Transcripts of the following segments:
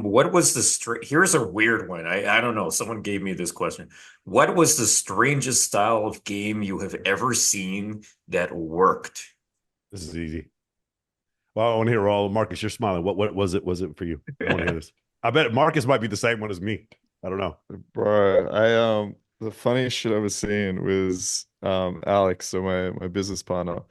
What was the here's a weird one. I don't know. Someone gave me this question. What was the strangest style of game you have ever seen that worked? This is easy. Well, I want to hear all. Marcus, you're smiling. What was it? Was it for you? I want to hear this. I bet Marcus might be the same one as me. I don't know. Bro, the funniest shit I was seeing was Alex, so my business partner,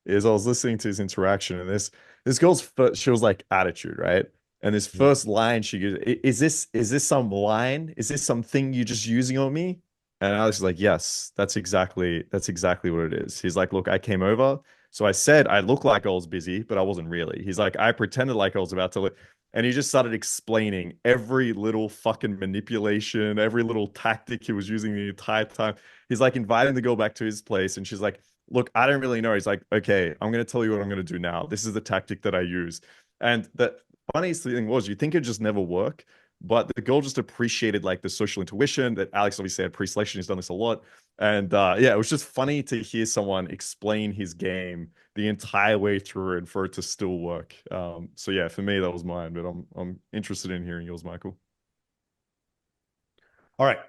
is I was listening to his interaction and this girl's first, she was like attitude, right? And this first line she goes, is this some line? Is this something you're just using on me? And Alex is like, yes, that's exactly what it is. He's like, look, I came over. So I said I looked like I was busy, but I wasn't really. He's like, I pretended like I was about to look. And he just started explaining every little fucking manipulation, every little tactic he was using the entire time. He's like inviting the girl back to his place, and she's like, look, I don't really know. He's like, okay, I'm going to tell you what I'm going to do now. This is the tactic that I use. And the funniest thing was, you think it just never work, but the girl just appreciated like the social intuition that Alex obviously had pre-selection. He's done this a lot. And yeah, it was just funny to hear someone explain his game the entire way through and for it to still work. So yeah, for me, that was mine, but I'm interested in hearing yours, Michael. All right.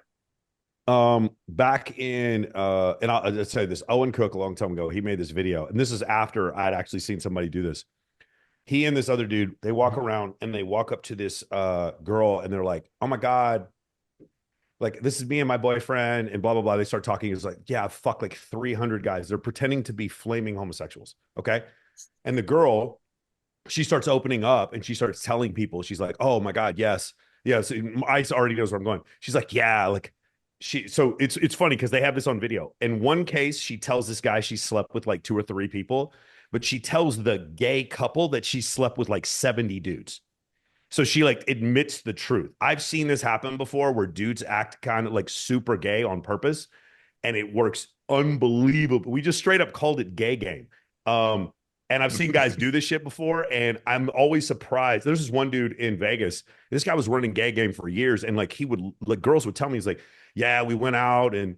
Back in and I'll just say this, Owen Cook a long time ago, he made this video, and this is after I'd actually seen somebody do this. He and this other dude, they walk around and they walk up to this girl and they're like, oh my God, like this is me and my boyfriend, and blah blah blah. They start talking. It's like, yeah, fuck like 300 guys. They're pretending to be flaming homosexuals. Okay. And the girl, she starts opening up and she starts telling people, she's like, oh my God, yes. Yes. Ice already knows where I'm going. She's like, yeah, like so it's funny because they have this on video. In one case, she tells this guy she slept with like two or three people, but she tells the gay couple that she slept with like 70 dudes. So she like admits the truth. I've seen this happen before where dudes act kind of like super gay on purpose, and it works unbelievable. We just straight up called it gay game. Um, and I've seen guys do this shit before, and I'm always surprised. There's this one dude in Vegas. This guy was running gay game for years, and like he would like girls would tell me, he's like, yeah, we went out and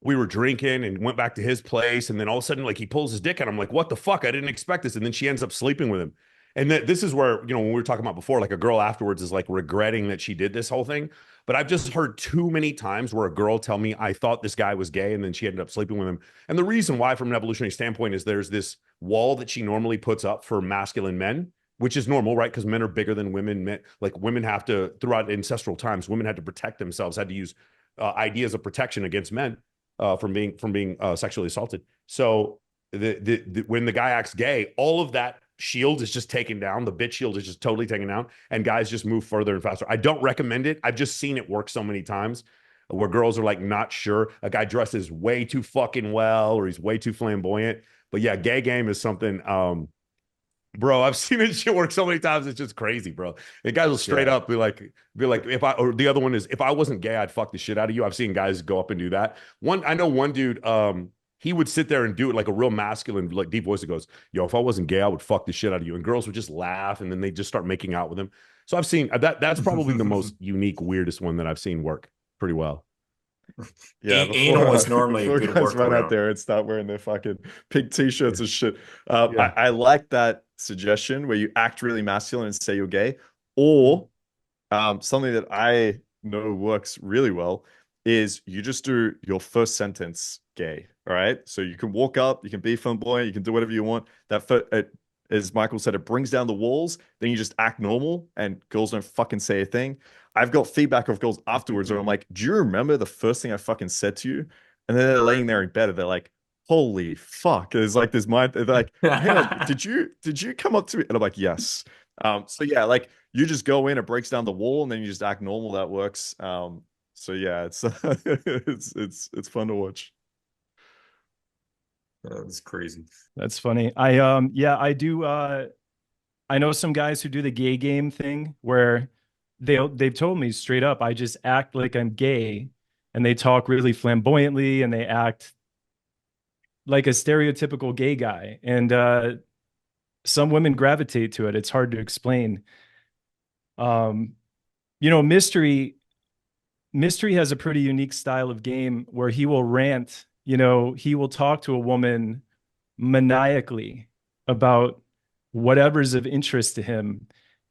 we were drinking and went back to his place, and then all of a sudden like he pulls his dick out. I'm like, what the fuck? I didn't expect this. And then she ends up sleeping with him. And this is where, when we were talking about before, like a girl afterwards is like regretting that she did this whole thing. But I've just heard too many times where a girl tell me, I thought this guy was gay, and then she ended up sleeping with him. And the reason why, from an evolutionary standpoint, is there's this wall that she normally puts up for masculine men, which is normal, right? Because men are bigger than women. Men, like women have to, throughout ancestral times, women had to protect themselves, had to use ideas of protection against men from being sexually assaulted. So when the guy acts gay, all of that shield is just taken down. The bitch shield is just totally taken down, and guys just move further and faster. I don't recommend it. I've just seen it work so many times where girls are like not sure. A guy dresses way too fucking well, or he's way too flamboyant. But yeah, gay game is something. Bro, I've seen it shit work so many times. It's just crazy, bro. The guys will straight Yeah. up be like, if I, or the other one is, if I wasn't gay, I'd fuck the shit out of you. I've seen guys go up and do that. I know one dude, he would sit there and do it like a real masculine, like deep voice that goes, yo, if I wasn't gay, I would fuck the shit out of you. And girls would just laugh, and then they just start making out with him. So I've seen that's probably the most unique, weirdest one that I've seen work pretty well. Yeah, Anal is normally a before good guys run out workaround. there and start wearing their fucking pink Yeah. t-shirts and shit. Yeah. I like that suggestion where you act really masculine and say you're gay, or something that I know works really well is you just do your first sentence gay. All right. So you can walk up, you can be flamboyant, you can do whatever you want. As Michael said, it brings down the walls. Then you just act normal, and girls don't fucking say a thing. I've got feedback of girls afterwards where I'm like, do you remember the first thing I fucking said to you? And then they're laying there in bed and they're like, holy fuck. There's like this mind, they're like, hang on, did you come up to me? And I'm like, yes. So yeah, like you just go in, it breaks down the wall, and then you just act normal. That works. So yeah, it's it's fun to watch. That's crazy. That's funny. Yeah, I do I know some guys who do the gay game thing where they've told me straight up, I just act like I'm gay, and they talk really flamboyantly and they act like a stereotypical gay guy. And some women gravitate to it. It's hard to explain. Um, Mystery has a pretty unique style of game where he will rant. He will talk to a woman maniacally about whatever's of interest to him.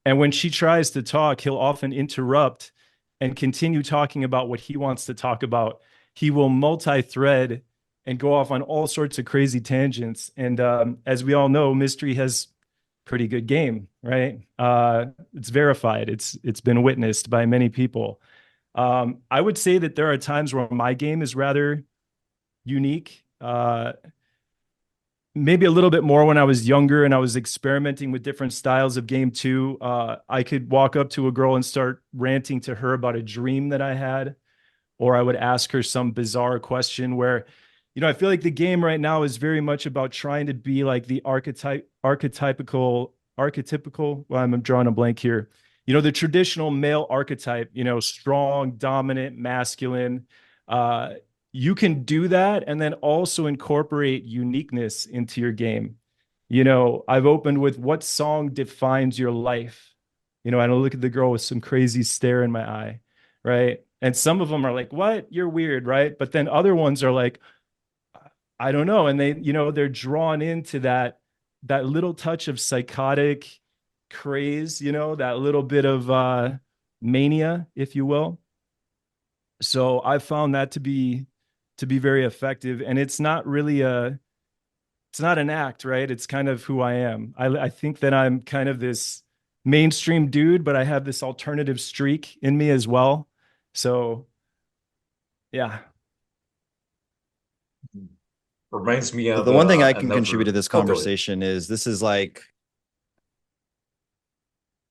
And when she tries to talk, he'll often interrupt and continue talking about what he wants to talk about. He will multi-thread and go off on all sorts of crazy tangents. And as we all know, Mystery has pretty good game, right? It's verified. It's been witnessed by many people. I would say that there are times where my game is rather unique. Maybe a little bit more when I was younger and I was experimenting with different styles of game too. I could walk up to a girl and start ranting to her about a dream that I had, or I would ask her some bizarre question where, I feel like the game right now is very much about trying to be like the archetypical, well, I'm drawing a blank here. The traditional male archetype, strong, dominant, masculine. You can do that and then also incorporate uniqueness into your game. I've opened with what song defines your life? And I look at the girl with some crazy stare in my eye, right? And some of them are like, what? You're weird, right? But then other ones are like, I don't know. And they, they're drawn into that little touch of psychotic craze, that little bit of mania, if you will. So I found that to be very effective. And it's not really it's not an act, right? It's kind of who I am. I think that I'm kind of this mainstream dude, but I have this alternative streak in me as well. So yeah. Reminds me of The one thing I can another- contribute to this Oh, go ahead. conversation is this is like,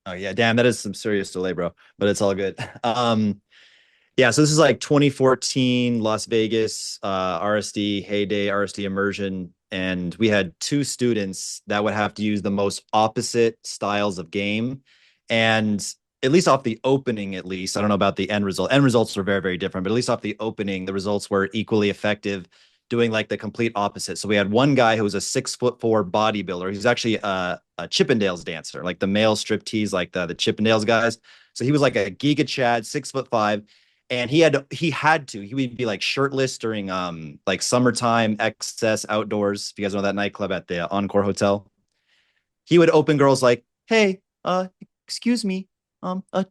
oh yeah, damn, that is some serious delay, bro, but it's all good. Yeah, so this is like 2014 Las Vegas, RSD heyday, RSD immersion, and we had two students that would have to use the most opposite styles of game, and at least off the opening, I don't know about the end result. End results were very, very different, but at least off the opening, the results were equally effective, doing like the complete opposite. So we had one guy who was a 6'4" bodybuilder. He's actually a Chippendales dancer, like the male striptease, like the Chippendales guys. So he was like a Giga Chad, 6'5", and he would be like shirtless during like summertime excess outdoors. If you guys know that nightclub at the Encore Hotel, he would open girls like, "Hey, excuse me,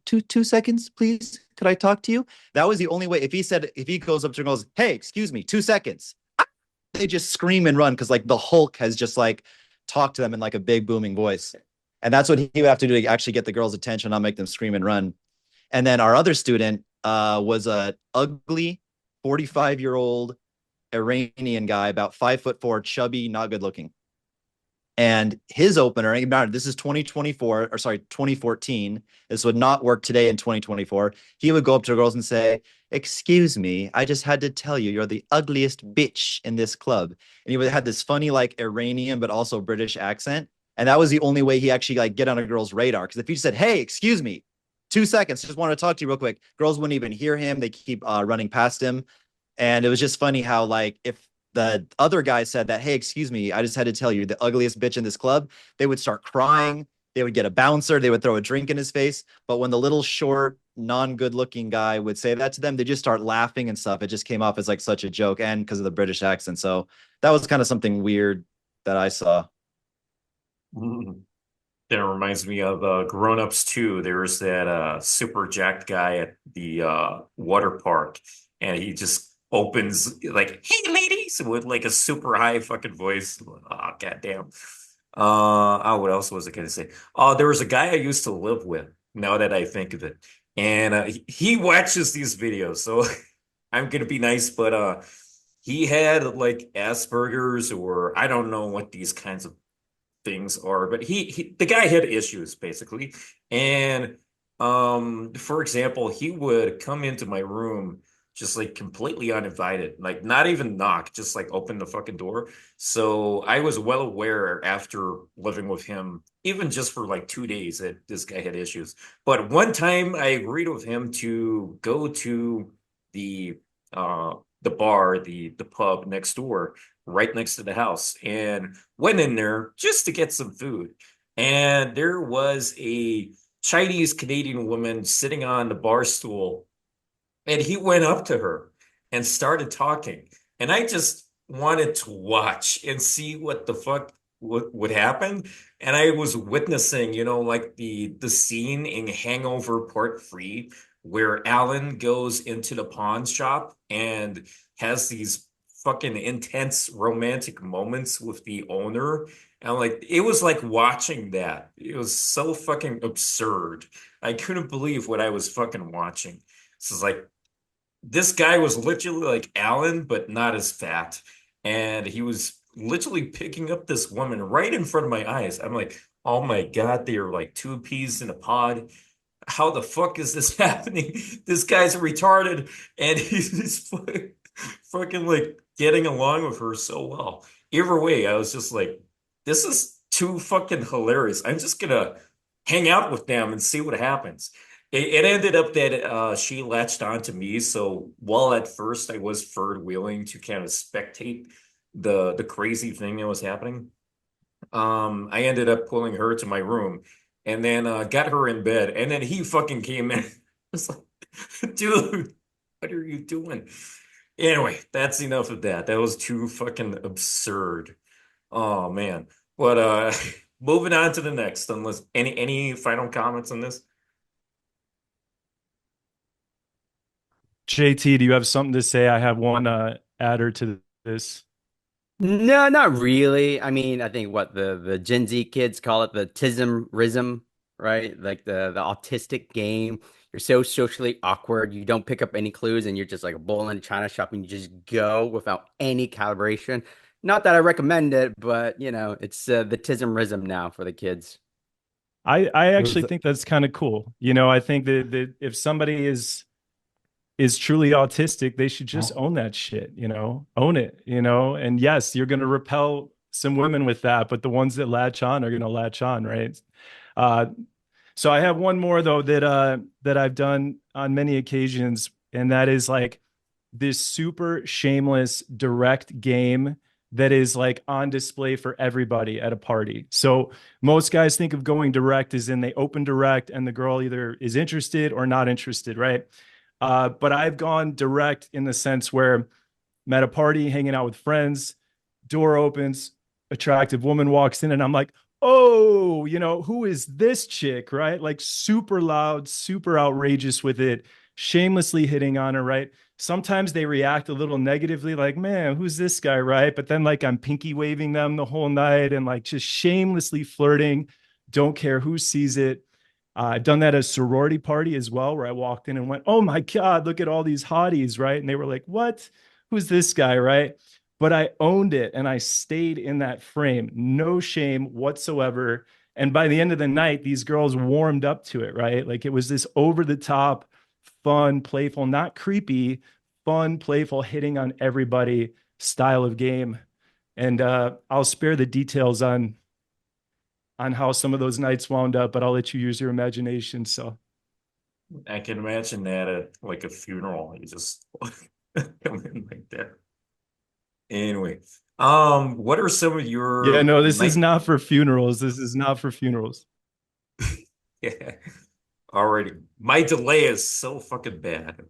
2 seconds, please. Could I talk to you?" That was the only way. If he goes up to girls, "Hey, excuse me, 2 seconds," they just scream and run because like the Hulk has just like talked to them in like a big booming voice. And that's what he would have to do to actually get the girls' attention, not make them scream and run. And then our other student was a ugly 45-year-old Iranian guy, about 5'4", chubby, not good looking. And his opener, this is 2014. This would not work today in 2024. He would go up to girls and say, "Excuse me, I just had to tell you, you're the ugliest bitch in this club." And he would have this funny, like Iranian, but also British accent. And that was the only way he actually like get on a girl's radar. Because if he said, "Hey, excuse me, 2 seconds, just want to talk to you real quick," girls wouldn't even hear him. They keep running past him. And it was just funny how like if the other guy said that, "Hey, excuse me, I just had to tell you, the ugliest bitch in this club," they would start crying. They would get a bouncer. They would throw a drink in his face. But when the little short, non-good looking guy would say that to them, they just start laughing and stuff. It just came off as like such a joke, and because of the British accent. So that was kind of something weird that I saw. That reminds me of Grown Ups 2. There was that super jacked guy at the water park, and he just opens like, "Hey, ladies," with like a super high fucking voice. Oh, goddamn. What else was I gonna say? Oh, there was a guy I used to live with, now that I think of it. And he watches these videos, so I'm gonna be nice, but he had like Asperger's, or I don't know what these kinds of things are, but the guy had issues basically. And for example, he would come into my room just like completely uninvited, like not even knock, just like open the fucking door. So I was well aware after living with him, even just for like 2 days, that this guy had issues. But one time I agreed with him to go to the bar, the pub next door, right next to the house, and went in there just to get some food. And there was a Chinese Canadian woman sitting on the bar stool, and he went up to her and started talking. And I just wanted to watch and see what the fuck what would happen. And I was witnessing, like the scene in Hangover Part 3 where Alan goes into the pawn shop and has these fucking intense romantic moments with the owner. And like it was like watching that. It was so fucking absurd. I couldn't believe what I was fucking watching. This is like this guy was literally like Alan, but not as fat. And he was literally picking up this woman right in front of my eyes. I'm like, oh my God, they are like two peas in a pod. How the fuck is this happening? This guy's retarded and he's fucking like getting along with her so well. Either way, I was just like, this is too fucking hilarious. I'm just gonna hang out with them and see what happens. It ended up that she latched on to me. So while at first I was third wheeling to kind of spectate the crazy thing that was happening, I ended up pulling her to my room and then got her in bed. And then he fucking came in. I was like, dude, what are you doing? Anyway, that's enough of that. That was too fucking absurd. Oh man. But moving on to the next, unless any final comments on this? JT, do you have something to say? I have one adder to this. No, not really. I mean, I think what the Gen Z kids call it the tism right? Like the autistic game. You're so socially awkward. You don't pick up any clues, and you're just like a bull in a china shop, and you just go without any calibration. Not that I recommend it, but it's the tism now for the kids. I actually think that's kind of cool. I think that if somebody is truly autistic, they should just own that shit, own it, and yes, you're going to repel some women with that, but the ones that latch on are going to latch on, right? So I have one more though that I've done on many occasions, and that is like this super shameless direct game that is like on display for everybody at a party. So most guys think of going direct as in they open direct and the girl either is interested or not interested, right? But I've gone direct in the sense where I'm at a party, hanging out with friends, door opens, attractive woman walks in, and I'm like, oh, who is this chick, right? Like super loud, super outrageous with it, shamelessly hitting on her, right? Sometimes they react a little negatively, like, man, who's this guy, right? But then like I'm pinky waving them the whole night and like just shamelessly flirting, don't care who sees it. I've done that at a sorority party as well, where I walked in and went, oh my God, look at all these hotties, right? And they were like, what? Who's this guy, right? But I owned it and I stayed in that frame, no shame whatsoever. And by the end of the night, these girls warmed up to it, right? Like it was this over the top, fun, playful, not creepy, fun, playful, hitting on everybody style of game. And I'll spare the details on how some of those nights wound up, but I'll let you use your imagination. So I can imagine that at like a funeral. You just come in like that. Anyway, what are some of yeah, your no, this is night? not for funerals. This is not for funerals. Yeah. Already. My delay is so fucking bad.